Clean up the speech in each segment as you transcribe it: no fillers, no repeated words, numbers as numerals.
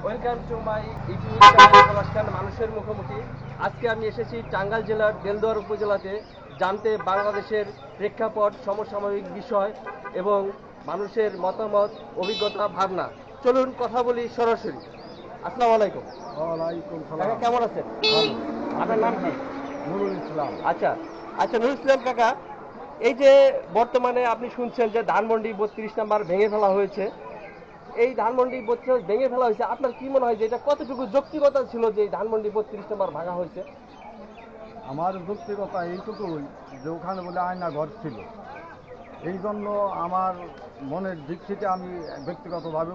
Welcome to my YouTube channel Palash Khan মানুষের মুখোমুখি। আজকে আমি এসেছি টাঙ্গাইল জেলার দেলদুয়ার উপজেলাতে জানতে বাংলাদেশের প্রেক্ষাপট, সমসাময়িক বিষয় এবং মানুষের মতামত, অভিজ্ঞতা, ভাবনা। চলুন কথা বলি সরাসরি। আসসালামু আলাইকুম। ওয়ালাইকুম কাকা সালাম। কেমন আছেন? ভালো। আপনার নাম কি? নুরুল ইসলাম। আচ্ছা আচ্ছা, নুরুল ইসলাম কাকা, এই যে বর্তমানে আপনি শুনছেন যে ধানমন্ডি 32 নাম্বার ভেঙে ফেলা হয়েছে, এই ধানমন্ডি 32 ভেঙে ফেলা হয়েছে, আপনার কি মনে হয় যে এটা কতটুকু যৌক্তিকতা ছিল যে এই ধানমন্ডি 32 নাম্বার ভাঙা হয়েছে? আমার যৌক্তিকতা এইটুকুই যে ওখানে বলে আয়না ঘর ছিল, এই জন্য আমার মনের দিক থেকে আমি ব্যক্তিগতভাবে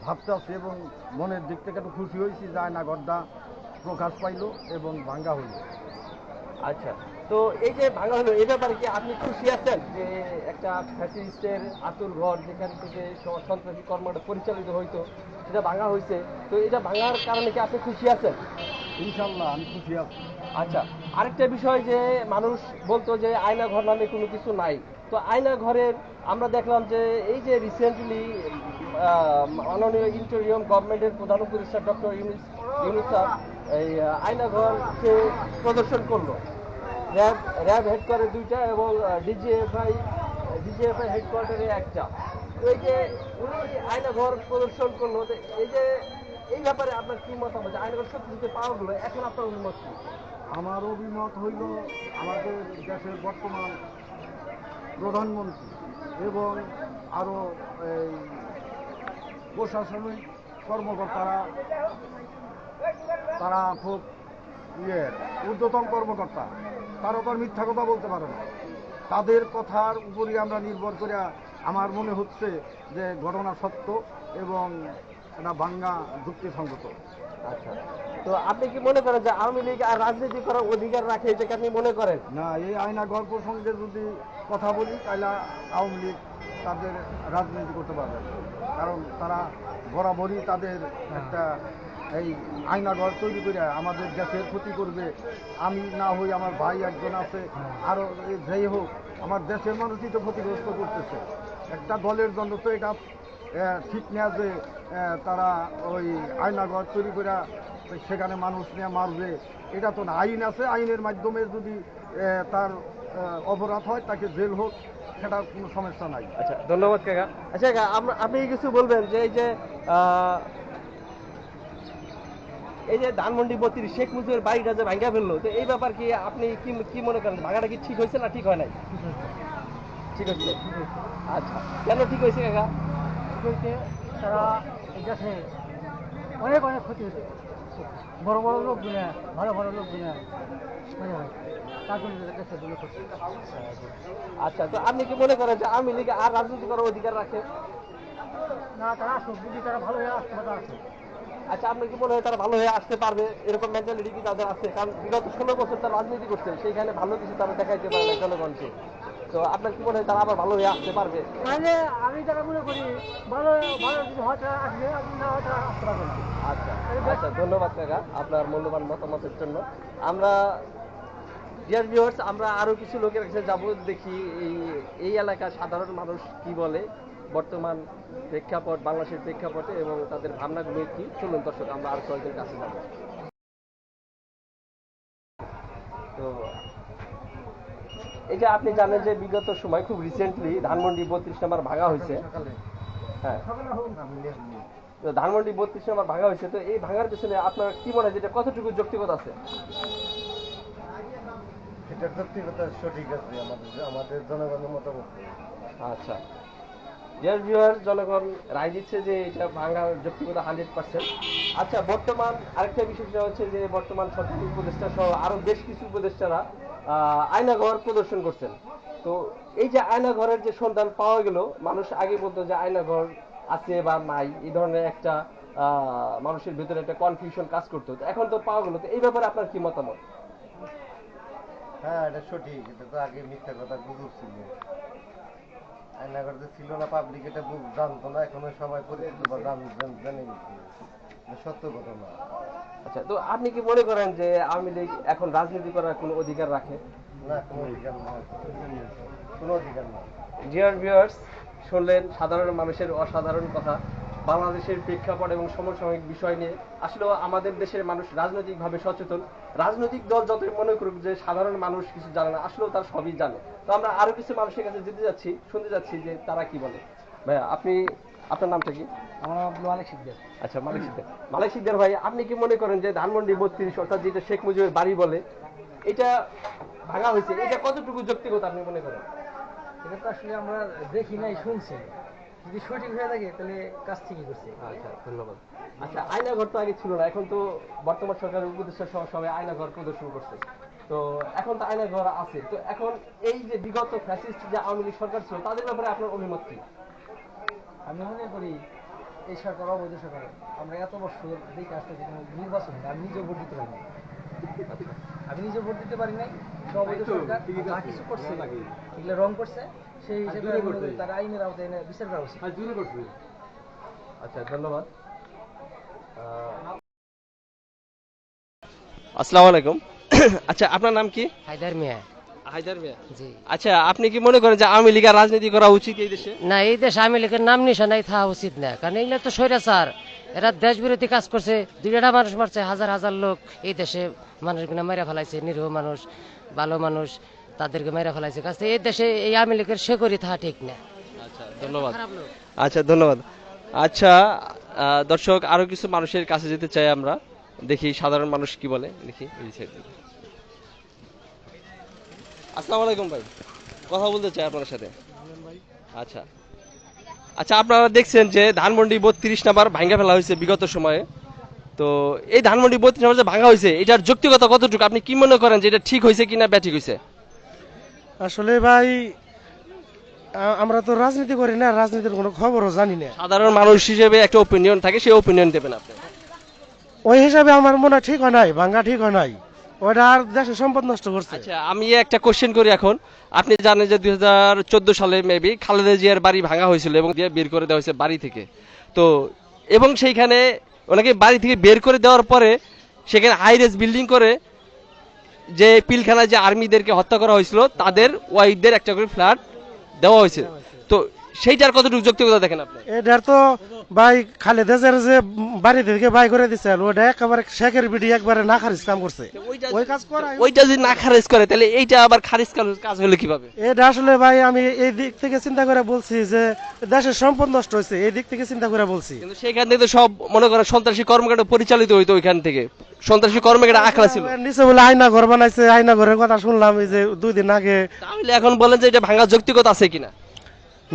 ভাবতে আছি এবং মনের দিক থেকে একটু খুশি হয়েছি যে আয়না ঘরটা প্রকাশ পাইল এবং ভাঙ্গা হইল। আচ্ছা, তো এই যে ভাঙা হলো, এই ব্যাপারে কি আপনি খুশি আছেন যে একটা ফ্যাসিস্টের আতুর ঘর যেখান থেকে সন্ত্রাসী কর্মটা পরিচালিত হইতো সেটা ভাঙা হয়েছে, তো এটা ভাঙার কারণে কি আপনি খুশি আছেন? ইনশাল্লাহ আমি খুশি আছি। আচ্ছা, আরেকটা বিষয় যে মানুষ বলতো যে আয়না ঘর নামে কোনো কিছু নাই, তো আয়না ঘরের আমরা দেখলাম যে এই যে রিসেন্টলি মাননীয় ইন্টেরিয়ম গভর্নমেন্টের প্রধান উপদেষ্টা ডক্টর ইউনূস স্যার এই আয়না ঘরকে প্রদর্শন করলো। র্যাব র্যাব হেডকোয়ার্টার দুইটা এবং ডিজিএফআই হেডকোয়ার্টারে একটা। তো এই যে উনি আয়না ঘর প্রদর্শন করলো, তো এই যে এই ব্যাপারে আপনার কি মতামত? আয়নাঘর সত্যি সত্যি পাওয়া গেলো, এখন আপনার অভিমত কি? আমার অভিমত হইল আমাদের দেশের বর্তমান প্রধানমন্ত্রী এবং আরও এই প্রশাসনিক কর্মকর্তারা, তারা খুব ঊর্ধ্বতন কর্মকর্তা, তারা তো আর মিথ্যা কথা বলতে পারে না। তাদের কথার উপরই আমরা নির্ভর করে আমার মনে হচ্ছে যে ঘটনা সত্য এবং এটা ভাঙ্গা যুক্তিসঙ্গত। আচ্ছা, তো আপনি কি মনে করেন যে আওয়ামী লীগ আর রাজনীতি করার অধিকার রাখে, এটাকে আপনি মনে করেন? না, এই আয়না গল্প সঙ্গে যদি কথা বলি তাহলে আওয়ামী লীগ তাদের রাজনীতি করতে পারবে না, কারণ তারা বরাবরই তাদের একটা এই আয়নাঘর তৈরি করে আমাদের দেশের ক্ষতি করবে। আমি না হই, আমার ভাই একজন আছে, আরও যেই হোক আমার দেশের মানুষই তো ক্ষতিগ্রস্ত করতেছে। একটা দলের জন্য তো এটা ঠিক না যে তারা ওই আয়নাঘর তৈরি করে সেখানে মানুষ নিয়ে মারবে। এটা তো না, আইন আছে, আইনের মাধ্যমে যদি তার অপরাধ হয় তাকে জেল হোক, সেটা কোনো সমস্যা নাই। আচ্ছা, ধন্যবাদ কাকা। আচ্ছা কাকা, আপনি কিছু বলবেন যে আহ, এই যে ধানমন্ডি 32 শেখ মুজিবের বাড়িটা যে ভাঙ্গা ফেললো, তো এই ব্যাপার কি আপনি কি কি মনে করেন? ভাঙাটা কি ঠিক হয়েছে না ঠিক হয় নাই? ঠিক হয়েছে। আচ্ছা, কেন ঠিক হয়েছে কাকা? হয়েছে তারা এই দেশে অনেক অনেক ক্ষতি হয়েছে। বড় বড় লোক গুনে, ভালো ভালো লোক গুনে তার জন্য দেশের জন্য ক্ষতি। আচ্ছা, তো আপনি কি মনে করেন যে আওয়ামী লীগ আর রাজনীতি করার অধিকার রাখে? না, তারা আসুক, যদি তারা ভালো হয়ে আসতে পারে আসুক। আচ্ছা, আপনার কি মনে হয় তারা ভালো হয়ে আসতে পারবে, এরকম মেন্টালিটি কি তাদের আছে? কারণ বিগত 16 বছর তারা রাজনীতি করছেন, সেইখানে ভালো কিছু তারা দেখাইতে পারে না জনগণকে। তো আপনার কি মনে হয় তারা আবার ভালো হয়ে আসতে পারবে? তাহলে আমি তারা মনে করি ভালো ভালো যদি হয় তারা আসবে, আর যদি না হয় তারা আসতে পারবে না। আচ্ছা আচ্ছা, ধন্যবাদ কাকা আপনার মূল্যবান মতামতের জন্য। আমরা ডিয়ার ভিউয়ার্স, আমরা আরো কিছু লোকের কাছে যাব, দেখি এই এই এলাকার সাধারণ মানুষ কি বলে বর্তমান প্রেক্ষাপট, বাংলাদেশের প্রেক্ষাপটে এবং তাদের ভাবনাগুলো কি। চলুন দর্শক, আমরা আর কয়েকজন কাছে যাব। তো এই যে আপনি জানেন যে বিগত সময় খুব রিসেন্টলি ধানমন্ডি 32 নম্বর ভাঙা হয়েছে। হ্যাঁ, তো ধানমন্ডি 32 নম্বর ভাঙা হয়েছে, তো এই ভাঙার পিছনে আপনার কি মনে হয় যেটা কতটুকু যৌক্তিকতা আছে? এটা ব্যক্তিগত সঠিক আছে আমাদের জনগণের মতামত। আচ্ছা, ডিয়ার ভিউয়ার, জনগণ রায় দিচ্ছে যে এটা ভাঙার যৌক্তিকতা 100%। আচ্ছা, বর্তমান আরেকটা বিষয় সেটা হচ্ছে যে বর্তমান সরকারি উপদেষ্টা সহ আরো বেশ কিছু উপদেষ্টারা আয়নাঘর প্রদর্শন করছেন। তো এই যে আয়নাঘরের যে সন্ধান পাওয়া গেল, মানুষ আগে বলতো যে আয়নাঘর আছে বা নাই, এই ধরনের একটা মানুষের ভিতরে একটা কনফিউশন কাজ করতো, তো এখন তো পাওয়া গেল, তো এই ব্যাপারে আপনার কি মতামত? হ্যাঁ, এটা সঠিক। এটা তো আগে মিথ্যা কথা গুজব ছিল। আয়নাঘর যে ছিল না, পাবলিক এটা জানতো না, এখন সবাই পরিচিত বা জেনে গেছে। এটা সত্য ঘটনা। আচ্ছা, তো আপনি কি মনে করেন যে আওয়ামী লীগ এখন রাজনীতি করার কোনো অধিকার রাখে? না, কোনো অধিকার নয়, কোনো অধিকার নয়। ডিয়ার ভিউয়ার্স, শুনলেন সাধারণ মানুষের অসাধারণ কথা। বাংলাদেশের প্রেক্ষাপট এবং সমসাময়িক বিষয় নিয়ে। আসলে আমাদের দেশের মানুষ রাজনৈতিকভাবে সচেতন। রাজনৈতিক দল যতই মনে করুক যে সাধারণ মানুষ কিছু জানে না, আসলেও তার সবই জানে। তো আমরা আরো কিছু মানুষের কাছে যেতে যাচ্ছি, শুনতে যাচ্ছি যে তারা কি বলে। ভাইয়া, আপনার নামটা কি? আমার মালিক শিখবে। আচ্ছা, মালিক সিকদার ভাই, আপনি কি মনে করেন যে ধানমন্ডি 32 অর্থাৎ যেটা শেখ মুজিবের বাড়ি বলে, এটা ভাঙা হয়েছে, এটা কতটুকু যৌক্তিকতা আপনি মনে করেন? এটা তো আসলে আমরা দেখি নাই, শুনছি। যদি সঠিক হয়ে থাকে তাহলে কাজ ঠিকই করছে। আচ্ছা, ধন্যবাদ। আচ্ছা, আয়নাঘর তো আগে ছিল না, এখন তো বর্তমান সরকারের উপদেষ্টা সহ সবাই আয়নাঘর প্রদর্শন করছে। তো এখন তো আয়নাঘর আছে। তো এখন এই যে বিগত ফ্যাসিস্ট যে আওয়ামী লীগ সরকার ছিল, তাদের ব্যাপারে আপনার অভিমত কি? আমি মনে করি এই সরকার অবৈধ সরকার। আমরা এত বছর দেখে আসতেছি কোনো নির্বাচন, আমি নিজেও ভোট দিতে পারি নাই। আমি নিজে ভোট দিতে পারি নাই। অবৈধ সরকার যা কিছু করছে, এগুলো রং করছে, সেই হিসেবে আমি মনে করি তার আইনের আওতায় এনে বিচার করা উচিত। আচ্ছা, ধন্যবাদ। আসসালামু আলাইকুম। আচ্ছা, আপনার নাম কি? হায়দার মিয়া। হায়দার মিয়া। জি। আচ্ছা, আপনি কি মনে করেন যে আওয়ামী লীগের রাজনীতি করা উচিত এই দেশে? না, এই দেশে আওয়ামী লীগের নাম নিশানাই থাকা উচিত না, কারণ এগুলো তো স্বৈরাচার। এরা দেশ বিরোধী কাজ করছে, 2টা মানুষ মারছে, হাজার হাজার লোক এই দেশে মানুষগুলো মেরে ফেলাইছে, নিরীহ মানুষ, ভালো মানুষ, তাদেরকে মেরে ফেলাইছে। কাছে এই দেশে এই আওয়ামী লীগের শেকড়ি থাকা ঠিক না। আচ্ছা, ধন্যবাদ। খারাপ লোক। আচ্ছা, ধন্যবাদ। আচ্ছা, দর্শক, আরো কিছু মানুষের কাছে যেতে চাই আমরা, দেখি সাধারণ মানুষ কি বলে। দেখি এই সাইড থেকে। আসসালামু আলাইকুম ভাই, কথা বলতে চাই আপনার সাথে। আচ্ছা আচ্ছা, আপনারা দেখছেন যে ধানমন্ডি 32 নাম্বার ভাঙ্গা ফেলা হয়েছে বিগত সময়ে। তো এই ধানমন্ডি 32 নাম্বার যে ভাঙা হয়েছে, এটার যৌক্তিকতা কতটুকু? আপনি কি মনে করেন যে এটা ঠিক হয়েছে কিনা ব্যাঠিক হয়েছে? আসলে ভাই আমরা তো রাজনীতি করি না, রাজনীতির কোনো খবরও জানি না। সাধারণ মানুষ হিসেবে একটা ওপিনিয়ন থাকে, সেই ওপিনিয়ন দেবেন আপনি। ওই হিসাবে আমার মনে হয় ঠিক হয় নাই, ভাঙ্গা ঠিক হয় নাই, ওটা আর দেশের সম্পদ নষ্ট করছে। আচ্ছা, আমি একটা কোশ্চেন করি এখন। আপনি জানেন যে 2014 সালে মেবি খালেদা জিয়ার বাড়ি ভাঙা হয়েছিল এবং দিয়ে বের করে দেওয়া হয়েছে বাড়ি থেকে। তো এবং সেইখানে ওনাকে বাড়ি থেকে বের করে দেওয়ার পরে সেখানে হাইরেজ বিল্ডিং করে যে পিলখানায় যে আর্মিদেরকে হত্যা করা হয়েছিল, তাদের ওয়াইফদের একটা করে ফ্ল্যাট দেওয়া হয়েছে। তো সেইটার কতটুকু যৌক্তিকতা দেখেন আপনি? এটার তো ভাই খালেদা জিয়ার যে বাড়ি থেকে বাই করে দিচ্ছে, ওটা একেবারে শেখের বিডি একবারে না খারিজ কাম করছে। ওই কাজ করা, ওইটা যদি না খারিজ করে, তাহলে এইটা আবার খারিজ কাজ হলো কিভাবে? এটা আসলে ভাই আমি এই দিক থেকে চিন্তা করে বলছি যে দেশের সম্পদ নষ্ট হয়েছে, এই দিক থেকে চিন্তা করে বলছি। কিন্তু সেখান থেকে তো সব মনে করেন সন্ত্রাসী কর্মকাণ্ড পরিচালিত হইতো, ওইখান থেকে সন্ত্রাসী কর্মকাণ্ড আখড়া ছিল। নিচে বলে আয়না ঘর বানাইছে, আয়না ঘরের কথা শুনলাম এই যে 2 দিন আগে। তাহলে এখন বলেন যে এটা ভাঙা যৌক্তিকতা আছে কিনা?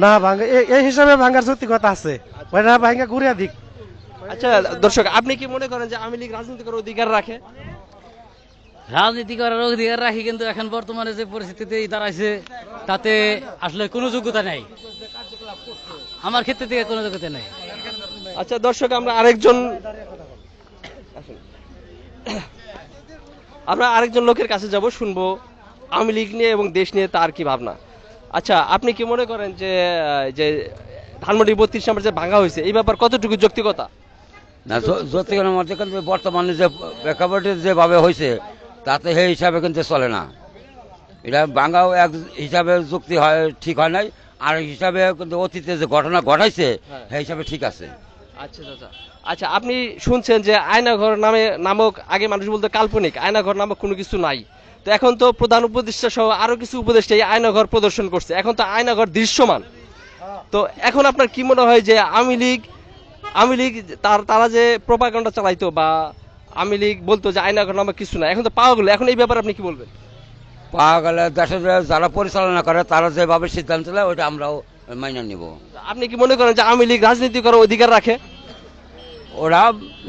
না, ভাঙ্গা এই হিসাবে ভাঙ্গার যৌক্তিকতা আছে, ওইটা ভাঙ্গা ঘুরিয়া দিক। আচ্ছা দর্শক, আপনি কি মনে করেন যে আওয়ামী লীগ রাজনীতি করার অধিকার রাখে? রাজনীতি করার অধিকার রাখি, কিন্তু এখন বর্তমানে যে পরিস্থিতিতে দাঁড়াইছে তাতে আসলে কোনো যোগ্যতা নেই, আমার ক্ষেত্রে থেকে কোনো যোগ্যতা নেই। আচ্ছা দর্শক, আমরা আরেকজন লোকের কাছে যাব, শুনবো আওয়ামী লীগ নিয়ে এবং দেশ নিয়ে তার কি ভাবনা। আচ্ছা, আপনি কি মনে করেন যে যে ধানমন্ডি 32 নাম্বার যে ভাঙা হয়েছে, এই ব্যাপার কতটুকু যৌক্তিকতা? না, যৌক্তিকতার মধ্যে কিন্তু বর্তমানে যে প্রেক্ষাপটে যেভাবে হয়েছে তাতে সেই হিসাবে কিন্তু চলে না। এটা বাঙ্গাও এক হিসাবে যুক্তি হয়, ঠিক হয় নাই, আর হিসাবে কিন্তু অতীতে যে ঘটনা ঘটাইছে সেই হিসাবে ঠিক আছে। আচ্ছা আচ্ছা আচ্ছা, আপনি শুনছেন যে আয়নাঘর নামক, আগে মানুষ বলতো কাল্পনিক, আয়নাঘর নামক কোনো কিছু নাই। তো এখন তো প্রধান উপদেষ্টা সহ আরো কিছু উপদেষ্টা এই আয়নাঘর প্রদর্শন করছে, এখন তো আয়নাঘর দৃশ্যমান। তো এখন আপনার কি মনে হয় যে আওয়ামী লীগ তারা যে প্রোপাগান্ডা চালাইতো, বা আওয়ামী লীগ বলতো যে আয়নাঘর নামক কিছু না, এখন তো পাওয়া গেল, এখন এই ব্যাপারে আপনি কি বলবেন? পাওয়া গেলে দেশে যারা পরিচালনা করে তারা যেভাবে সিদ্ধান্ত নেয় ওইটা আমরাও মাইনে নিব। আপনি কি মনে করেন যে আওয়ামী লীগ রাজনীতি করার অধিকার রাখে? ওরা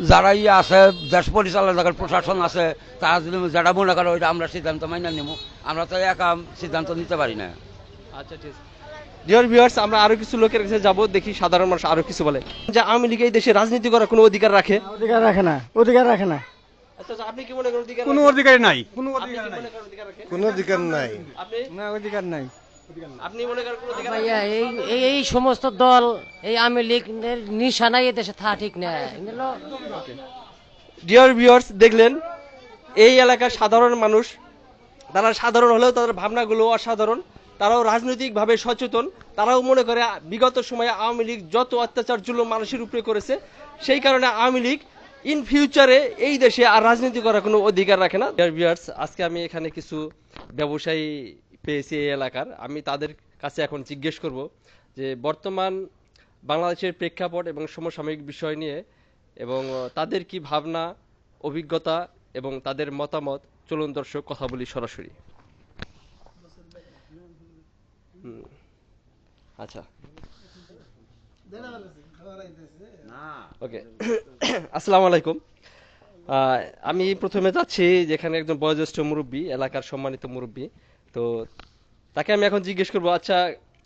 যারা আছে দেশ পরিচালনা করে, প্রশাসন আছে, তারা যদি যেটা মনে করে ওইটা আমরা সিদ্ধান্ত মাইনে নিব, আমরা তো একা সিদ্ধান্ত নিতে পারি না। আচ্ছা, ঠিক আছে। ডিয়ার ভিউয়ার্স, আমরা আরো কিছু লোকের কাছে যাব, দেখি সাধারণ মানুষ আরো কিছু বলে। যে আওয়ামী লীগ এই দেশে রাজনীতি করার কোনো অধিকার রাখে? অধিকার রাখে না, অধিকার রাখে না। আচ্ছা, আপনি কি মনে করেন অধিকার? কোনো অধিকার নাই, কোনো অধিকার নাই। কোনো অধিকার নাই, আপনি না অধিকার নাই। আপনি মনে করেন কোনো অধিকার? ভাইয়া এই সমস্ত দল, এই আওয়ামী লীগ নিশানাই এই দেশে থাকা ঠিক না। ডিয়ার ভিউয়ার্স, দেখলেন এই এলাকার সাধারণ মানুষ, তারা সাধারণ হলেও তাদের ভাবনাগুলো অসাধারণ। তারাও রাজনৈতিকভাবে সচেতন, তারাও মনে করে বিগত সময়ে আওয়ামী লীগ যত অত্যাচার জুলুম মানুষের উপরে করেছে, সেই কারণে আওয়ামী লীগ ইন ফিউচারে এই দেশে আর রাজনীতি করার কোনো অধিকার রাখে না। ভিউয়ার্স, আজকে আমি এখানে কিছু ব্যবসায়ী পেয়েছি এই এলাকার, আমি তাদের কাছে এখন জিজ্ঞেস করব যে বর্তমান বাংলাদেশের প্রেক্ষাপট এবং সমসাময়িক বিষয় নিয়ে এবং তাদের কি ভাবনা, অভিজ্ঞতা এবং তাদের মতামত। চলুন দর্শক কথা বলি সরাসরি। আচ্ছা, ওকে। আসসালামু আলাইকুম। আমি প্রথমে যাচ্ছি যেখানে একজন বয়োজ্যেষ্ঠ মুরব্বী, এলাকার সম্মানিত মুরব্বী, তো তাকে আমি এখন জিজ্ঞেস করবো, আচ্ছা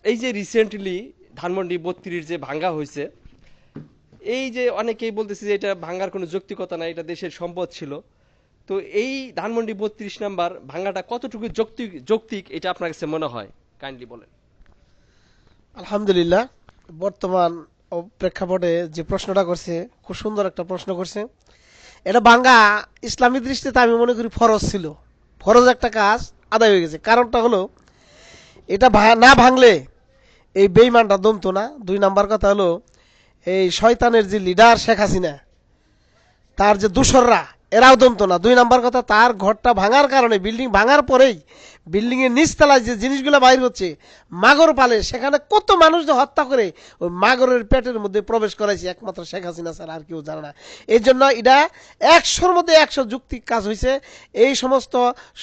এই যে রিসেন্টলি ধানমন্ডি 32 যে ভাঙ্গা হয়েছে, এই যে অনেকেই বলতেছে যে এটা ভাঙ্গার কোনো যৌক্তিকতা নাই, এটা দেশের সম্পদ ছিল, তো এই ধানমন্ডি 32 নাম্বার ভাঙ্গাটা কতটুকু যৌক্তিক এটা আপনার কাছে মনে হয়, কাইন্ডলি বলেন। আলহামদুলিল্লাহ, বর্তমান প্রেক্ষাপটে যে প্রশ্নটা করছে খুব সুন্দর একটা প্রশ্ন করছে। এটা ভাঙ্গা ইসলামী দৃষ্টিতে আমি মনে করি ফরজ ছিল, ফরজ একটা কাজ আদায় হয়ে গেছে। কারণটা হলো এটা না ভাঙলে এই বেইমানটা দমতো না। 2 নাম্বার কথা হলো এই শয়তানের যে লিডার শেখ হাসিনা, তার যে দূষররা, এরাও দমতো না। 2 নাম্বার কথা, তার ঘরটা ভাঙার কারণে, বিল্ডিং ভাঙার পরেই বিল্ডিং এর নিচতলায় যে জিনিসগুলো বাইর হচ্ছে, মাগর পালে, সেখানে কত মানুষ যে হত্যা করে ওই মাগরের পেটের মধ্যে প্রবেশ করাইছে একমাত্র শেখ হাসিনা স্যার, আর কেউ জানে না। এই জন্য এটা 100-র মধ্যে 100 যুক্তিক কাজ হয়েছে। এই সমস্ত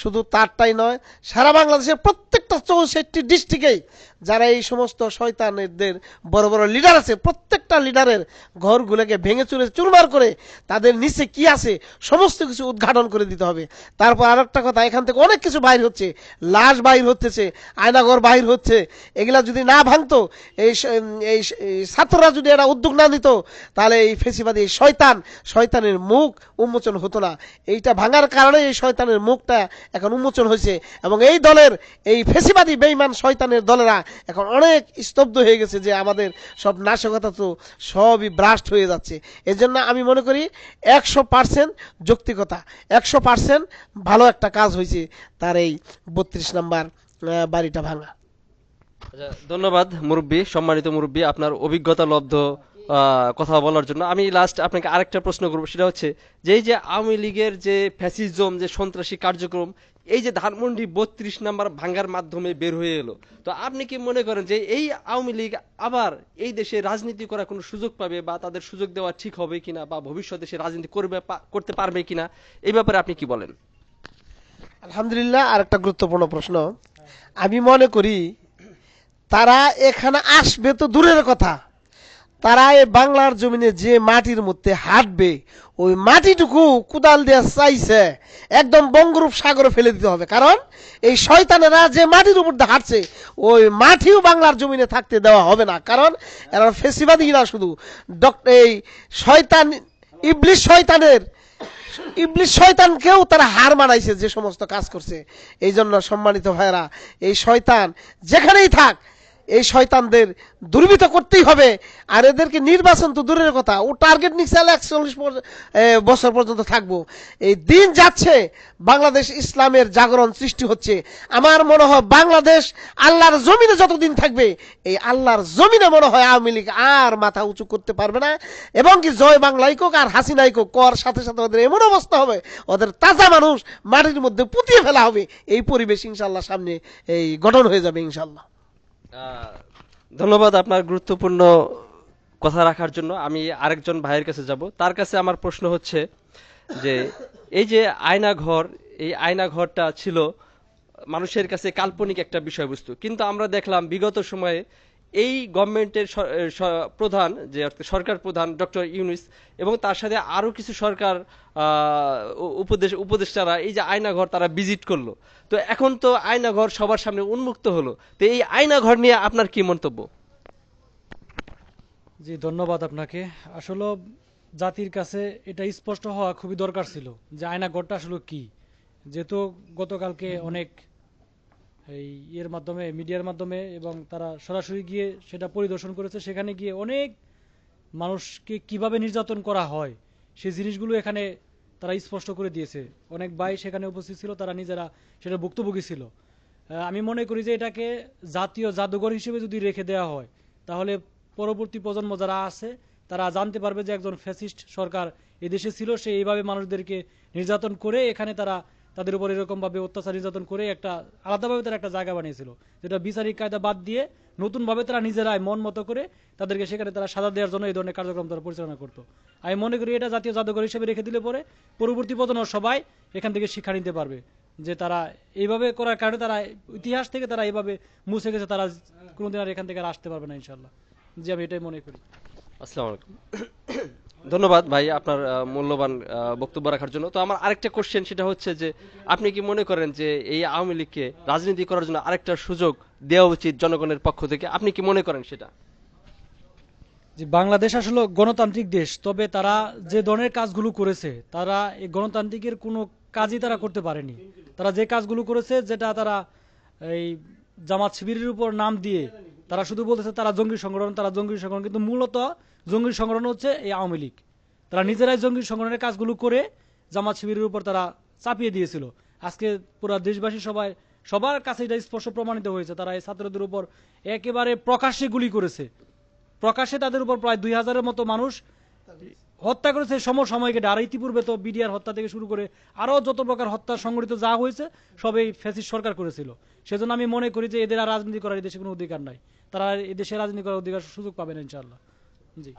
শুধু তারটাই নয়, সারা বাংলাদেশের প্রত্যেকটা 64 ডিস্ট্রিক্টেই যারা এই সমস্ত শয়তানদের বড় বড় লিডার আছে, প্রত্যেকটা লিডারের ঘরগুলোকে ভেঙে চুরমার করে তাদের নিচে কি আছে সমস্ত কিছু উদ্ঘাটন করে দিতে হবে। তারপর আরেকটা কথা, এখান থেকে অনেক কিছু বাইর হচ্ছে, লাশ বাইর হচ্ছে, আয়নাঘর বাইর হচ্ছে, এগুলা যদি না ভাঙতো, এই ছাত্ররা যদি এরা উদ্যোগ না নিত, তাহলে এই ফেসিবাদী শয়তানের মুখ উন্মোচন হতো না। এইটা ভাঙার কারণে এই শয়তানের মুখটা এখন উন্মোচন হয়েছে, এবং এই দলের, এই ফেসিবাদী বেঈমান শয়তানের দলেরা এখন অনেক স্তব্ধ হয়ে গেছে যে আমাদের সব নাশকতা তো সবই ব্রাস্ট হয়ে যাচ্ছে। এজন্য আমি মনে করি 100% যৌক্তিকতা, 100% ভালো একটা কাজ হয়েছে তার এই 32 নাম্বার বাড়িটা ভাঙা। আচ্ছা, ধন্যবাদ মুরব্বী, সম্মানিত মুরব্বী, আপনার অভিজ্ঞতা লব্ধ কথা বলার জন্য। আমি লাস্ট আপনাকে আরেকটা প্রশ্ন করবো, সেটা হচ্ছে যে এই যে আওয়ামী লীগের যে ফ্যাসিজম, যে সন্ত্রাসী কার্যক্রম, এই যে ধানমন্ডি 32 নাম্বার ভাঙ্গার মাধ্যমে বের হয়ে এলো, তো আপনি কি মনে করেন যে এই আওয়ামী লীগ আবার এই দেশে রাজনীতি করার কোনো সুযোগ পাবে, বা তাদের সুযোগ দেওয়া ঠিক হবে কিনা, বা ভবিষ্যতে সে রাজনীতি করতে পারবে কিনা, এই ব্যাপারে আপনি কি বলেন? আলহামদুলিল্লাহ, আর একটা গুরুত্বপূর্ণ প্রশ্ন। আমি মনে করি তারা এখানে আসবে তো দূরের কথা, তারা এই বাংলার জমিনে যে মাটির মধ্যে হাঁটবে, ওই মাটিটুকু কুদাল দিয়ে চাইছে একদম বঙ্গোপ সাগরে ফেলে দিতে হবে। কারণ এই শয়তানেরা যে মাটির উপর দিয়ে হাঁটছে, ওই মাটিও বাংলার জমিনে থাকতে দেওয়া হবে না। কারণ এরা ফেসিবাদী না, শুধু এই শয়তান, ইবলিশ শয়তানকেও তারা হার মানাইছে যে সমস্ত কাজ করছে। এই জন্য সম্মানিত ভাইরা, এই শয়তান যেখানেই থাক, এই শয়তানদের দুর্বৃত্ত করতেই হবে। আর এদেরকে নির্বাচন তো দূরের কথা, ও টার্গেট নিচ্ছে 41 বছর পর্যন্ত থাকবো। এই দিন যাচ্ছে, বাংলাদেশ ইসলামের জাগরণ সৃষ্টি হচ্ছে। আমার মনে হয় বাংলাদেশ আল্লাহর জমিনে যতদিন থাকবে, এই আল্লাহর জমিনে মনে হয় আওয়ামী লীগ আর মাথা উঁচু করতে পারবে না। এবং কি জয় বাংলাই কোক আর হাসিনাই কোক কর সাথে সাথে ওদের এমন অবস্থা হবে, ওদের তাজা মানুষ মাটির মধ্যে পুঁতিয়ে ফেলা হবে। এই পরিবেশ ইনশাল্লাহ সামনে এই গঠন হয়ে যাবে ইনশাল্লাহ। ধন্যবাদ আপনার গুরুত্বপূর্ণ কথা রাখার জন্য। আমি আরেকজন ভাইয়ের কাছে যাব, তার কাছে আমার প্রশ্ন হচ্ছে যে এই যে আয়নাঘর, এই আয়নাঘরটা ছিল মানুষের কাছে কাল্পনিক একটা বিষয়বস্তু, কিন্তু আমরা দেখলাম বিগত সময়ে এই গভর্নমেন্টের প্রধান, যে সরকার প্রধান ডক্টর ইউনূস এবং তার সাথে আরো কিছু সরকার উপদেষ্টারা এই যে আয়নাঘর তারা ভিজিট করলো, তো এখন তো আয়নাঘর সবার সামনে উন্মুক্ত হলো, তো এই আয়নাঘর নিয়ে আপনার কি মন্তব্য? জি, ধন্যবাদ আপনাকে। আসলে জাতির কাছে এটা স্পষ্ট হওয়া খুবই দরকার ছিল যে আয়নাঘরটা আসলে কি। যেহেতু গতকালকে অনেক এই এর মাধ্যমে, মিডিয়ার মাধ্যমে, এবং তারা সরাসরি গিয়ে সেটা পরিদর্শন করেছে, সেখানে গিয়ে অনেক মানুষকে কিভাবে নির্যাতন করা হয় সেই জিনিসগুলো এখানে তারা স্পষ্ট করে দিয়েছে। অনেক ভাই সেখানে উপস্থিত ছিল, তারা নিজেরা সেটা ভুক্তভোগী ছিল। আমি মনে করি যে এটাকে জাতীয় জাদুঘর হিসেবে যদি রেখে দেওয়া হয়, তাহলে পরবর্তী প্রজন্ম যারা আছে তারা জানতে পারবে যে একজন ফ্যাসিস্ট সরকার এদেশে ছিল, সে এইভাবে মানুষদেরকে নির্যাতন করে এখানে তারা তাদের উপর এরকম ভাবে অত্যাচার নির্যাতন করে একটা আলাদাভাবে তারা একটা জায়গা বানিয়েছিল, যেটা বিচারিক কায়দা বাদ দিয়ে নতুন ভাবে তারা নিজেরাই মন মতো করে তাদেরকে সেখানে তারা সাজা দেওয়ার জন্য এই ধরনের কার্যক্রম তারা পরিচালনা করতো। আমি মনে করি এটা জাতীয় জাদুঘর হিসেবে রেখে দিলে পরে পরবর্তী প্রজন্ম সবাই এখান থেকে শিক্ষা নিতে পারবে যে তারা এইভাবে করার কারণে তারা ইতিহাস থেকে তারা এইভাবে মুছে গেছে, তারা কোনোদিন আর এখান থেকে আর আসতে পারবে না ইনশাল্লাহ। জি, আমি এটাই মনে করি। আসসালামু আলাইকুম। ধন্যবাদ ভাই আপনার মূল্যবান বক্তব্য রাখার জন্য। তো আমার আরেকটা কোশ্চেন, সেটা হচ্ছে যে আপনি কি মনে করেন যে এই আওয়ামী লীগকে রাজনীতি করার জন্য আরেকটা সুযোগ দেওয়া উচিত জনগণের পক্ষ থেকে? আপনি কি মনে করেন সেটা? যে বাংলাদেশ আসলে গণতান্ত্রিক দেশ, তবে তারা যে ধরনের কাজগুলো করেছে তারা এই গণতান্ত্রিকের কোনো কাজই তারা করতে পারেনি। তারা যে কাজগুলো করেছে, যেটা তারা এই জামাত শিবিরের উপর নাম দিয়ে তারা শুধু বলতেছে তারা জঙ্গি সংগঠন, তারা জঙ্গি সংগঠন, কিন্তু মূলত জঙ্গি সংগঠন হচ্ছে এই আওয়ামী লীগ। তারা নিজেরাই জঙ্গি সংগঠনের কাজগুলো করে জামাত শিবিরের উপর তারা চাপিয়ে দিয়েছিল। আজকে পুরা দেশবাসী সবার কাছে এটা স্পষ্ট প্রমাণিত হয়েছে, তারা এই ছাত্রদের উপর একেবারে প্রকাশ্যে গুলি করেছে, প্রকাশ্যে তাদের উপর প্রায় 2000-এর মতো মানুষ হত্যা করেছে সমসাময়িক। আর ইতিপূর্বে তো বিডিআর হত্যা থেকে শুরু করে আরো যত প্রকার হত্যা সংগঠিত যা হয়েছে সবই ফ্যাসিস্ট সরকার করেছিল। সেজন্য আমি মনে করি যে এদের আর রাজনীতি করার এদেশে কোনো অধিকার নাই, তারা এদেশে রাজনীতি করার অধিকার সুযোগ পাবেন ইনশাআল্লাহ। জি।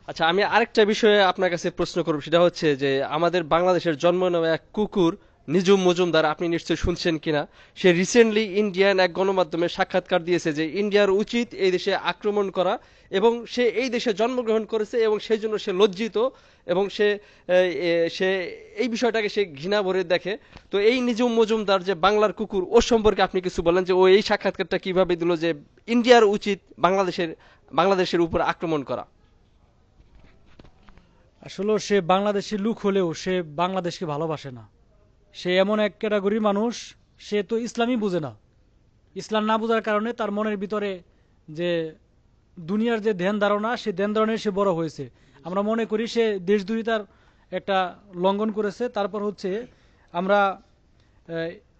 আচ্ছা, আমি আরেকটা বিষয়ে আপনার কাছে প্রশ্ন করব, সেটা হচ্ছে যে আমাদের বাংলাদেশের জন্ম নেওয়া এক কুকুর নিজুম মজুমদার, আপনি নিশ্চয়ই শুনছেন কিনা, সে রিসেন্টলি ইন্ডিয়ান এক গণমাধ্যমে সাক্ষাৎকার দিয়েছে যে ইন্ডিয়ার উচিত এই দেশে আক্রমণ করা, এবং সে এই দেশে জন্মগ্রহণ করেছে এবং সেই জন্য সে লজ্জিত, এবং সে এই বিষয়টাকে সে ঘৃণা ভরে দেখে। তো এই নিজুম মজুমদার যে বাংলার কুকুর, ও সম্পর্কে আপনি কিছু বলেন যে ও এই সাক্ষাৎকারটা কিভাবে দিল যে ইন্ডিয়ার উচিত বাংলাদেশের উপর আক্রমণ করা? আসলে সে বাংলাদেশি লোক হলেও সে বাংলাদেশকে ভালোবাসে না। সে এমন এক ক্যাটাগরির মানুষ, সে তো ইসলামই বুঝে না। ইসলাম না বোঝার কারণে তার মনের ভিতরে যে দুনিয়ার যে ধ্যান ধারণা, সে ধ্যান ধারণায় সে বড় হয়েছে। আমরা মনে করি সে দেশদ্রোহিতার একটা লঙ্ঘন করেছে। তারপর হচ্ছে আমরা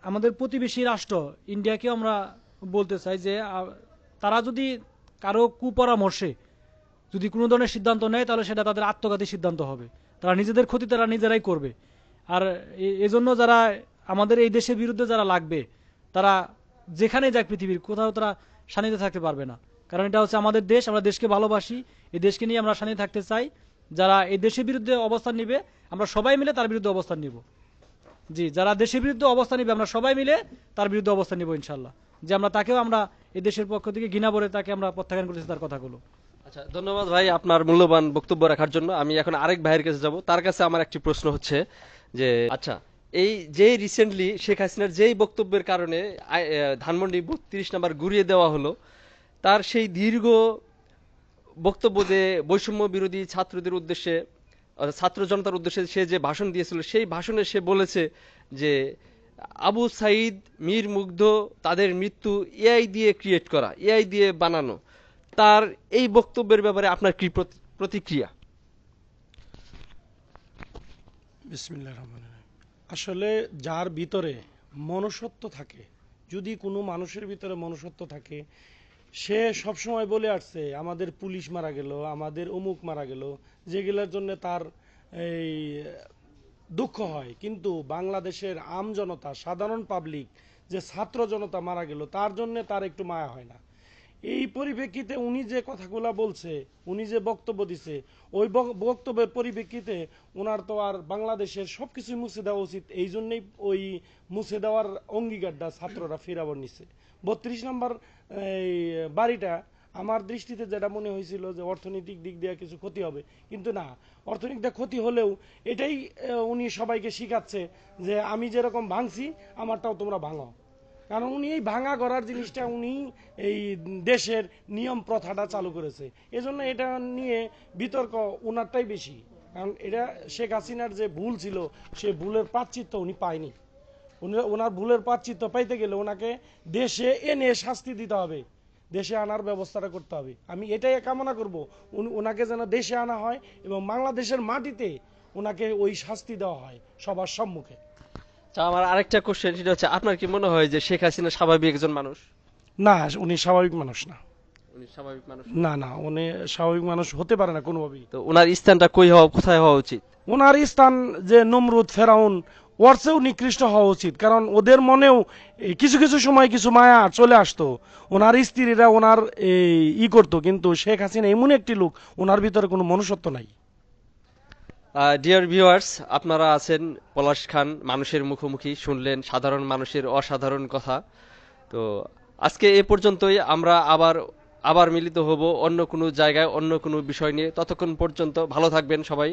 আমাদের প্রতিবেশী রাষ্ট্র ইন্ডিয়াকেও আমরা বলতে চাই যে তারা যদি কারো কুপরামর্শে যদি কোনো ধরনের সিদ্ধান্ত নেয়, তাহলে সেটা তাদের আত্মঘাতী সিদ্ধান্ত হবে। তারা নিজেদের ক্ষতি তারা নিজেরাই করবে। আর এজন্য যারা আমাদের এই দেশের বিরুদ্ধে যারা লাগবে, তারা যেখানে যাক পৃথিবীর কোথাও তারা শান্তিতে থাকতে পারবে না। কারণ এটা হচ্ছে আমাদের দেশ, আমরা দেশকে ভালোবাসি, এই দেশকে নিয়ে আমরা শান্তি থাকতে চাই। যারা এই দেশের বিরুদ্ধে অবস্থান নিবে, আমরা সবাই মিলে তার বিরুদ্ধে অবস্থান নিব। জি, যারা দেশের বিরুদ্ধে অবস্থান নিবে, আমরা সবাই মিলে তার বিরুদ্ধে অবস্থান নিব ইনশাল্লাহ। যে আমরা এই দেশের পক্ষ থেকে ঘৃণা ভরে তাকে আমরা প্রত্যাখ্যান করেছি তার কথাগুলো। আচ্ছা, ধন্যবাদ ভাই আপনার মূল্যবান বক্তব্য রাখার জন্য। আমি এখন আরেক ভাইয়ের কাছে যাব, তার কাছে আমার একটি প্রশ্ন হচ্ছে যে আচ্ছা, এই যে রিসেন্টলি শেখ হাসিনার যেই বক্তব্যের কারণে ধানমন্ডি 32 নম্বর ঘুরিয়ে দেওয়া হলো, তার সেই দীর্ঘ বক্তব্য যে বৈষম্য বিরোধী ছাত্রদের উদ্দেশ্যে, ছাত্র জনতার উদ্দেশ্যে সে যে ভাষণ দিয়েছিল, সেই ভাষণে সে বলেছে যে আবু সাইদ, মীর মুগ্ধ, তাদের মৃত্যু এআই দিয়ে ক্রিয়েট করা, এআই দিয়ে বানানো। তার এই বক্তব্যের ব্যাপারে আপনার কি প্রতিক্রিয়া? বিসমিল্লাহির রহমানির রহিম। আসলে যার ভিতরে মনুষ্যত্ব থাকে, যদি কোনো মানুষের ভিতরে মনুষ্যত্ব থাকে, সে সবসময় বলে আসছে আমাদের পুলিশ মারা গেল, আমাদের অমুক মারা গেল, যেগুলোর জন্য তার এই দুঃখ হয়। কিন্তু বাংলাদেশের আম জনতা, সাধারণ পাবলিক, যে ছাত্র জনতা মারা গেল, তার জন্য তার একটু মায়া হয় না। এই পরিপ্রেক্ষিতে উনি যে কথাগুলা বলছে, উনি যে বক্তব্য দিছে, ওই বক্তব্যের পরিপ্রেক্ষিতে ওনার তো আর বাংলাদেশের সবকিছু মুছে দেওয়া উচিত। এই জন্যই ওই মুছে দেওয়ার অঙ্গীকারটা ছাত্ররা ফেরাবার নিছে। 32 নম্বর এই বাড়িটা আমার দৃষ্টিতে যেটা মনে হয়েছিল যে অর্থনৈতিক দিক দিয়ে কিছু ক্ষতি হবে, কিন্তু না, অর্থনৈতিক ক্ষতি হলেও এটাই উনি সবাইকে শিখাচ্ছে যে আমি যেরকম ভাঙছি আমারটাও তোমরা ভাঙো। কারণ উনি এই ভাঙা গড়ার জিনিসটা উনি এই দেশের নিয়ম প্রথাটা চালু করেছে। এজন্য এটা নিয়ে বিতর্ক ওনারটাই বেশি। কারণ এটা শেখ হাসিনার যে ভুল ছিল, সে ভুলের প্রায়শ্চিত্ত উনি পায়নি। ওনার ভুলের প্রায়শ্চিত্ত পাইতে গেলে ওনাকে দেশে এনে শাস্তি দিতে হবে, দেশে আনার ব্যবস্থাটা করতে হবে। আমি এটাই কামনা করব, ওনাকে যেন দেশে আনা হয় এবং বাংলাদেশের মাটিতে ওনাকে ওই শাস্তি দেওয়া হয় সবার সম্মুখে। আচ্ছা, আমার আরেকটা কোশ্চেন, সেটা হচ্ছে আপনার কি মনে হয় যে শেখ হাসিনা স্বাভাবিক একজন মানুষ? না, উনি স্বাভাবিক মানুষ না। উনি স্বাভাবিক মানুষ না না, উনি স্বাভাবিক মানুষ হতে পারে না কোনোভাবেই। তো ওনার স্থানটা কোথায় হওয়া উচিত? ওনার স্থান যে নমরুদ, ফেরাউন, ওর চেয়েও নিকৃষ্ট হওয়া উচিত। কারণ ওদের মনেও কিছু কিছু সময় কিছু মায়া চলে আসতো, ওনার স্ত্রীরা ওনার করতো, কিন্তু শেখ হাসিনা এমন একটি লোক, ওনার ভিতরে কোনো মনুষ্যত্ব নাই। ডিয়ার ভিউয়ার্স, আপনারা আছেন পলাশ খান মানুষের মুখোমুখি, শুনলেন সাধারণ মানুষের অসাধারণ কথা। তো আজকে এ পর্যন্তই, আমরা আবার মিলিত হব অন্য কোনো জায়গায় অন্য কোনো বিষয় নিয়ে। ততক্ষণ পর্যন্ত ভালো থাকবেন সবাই।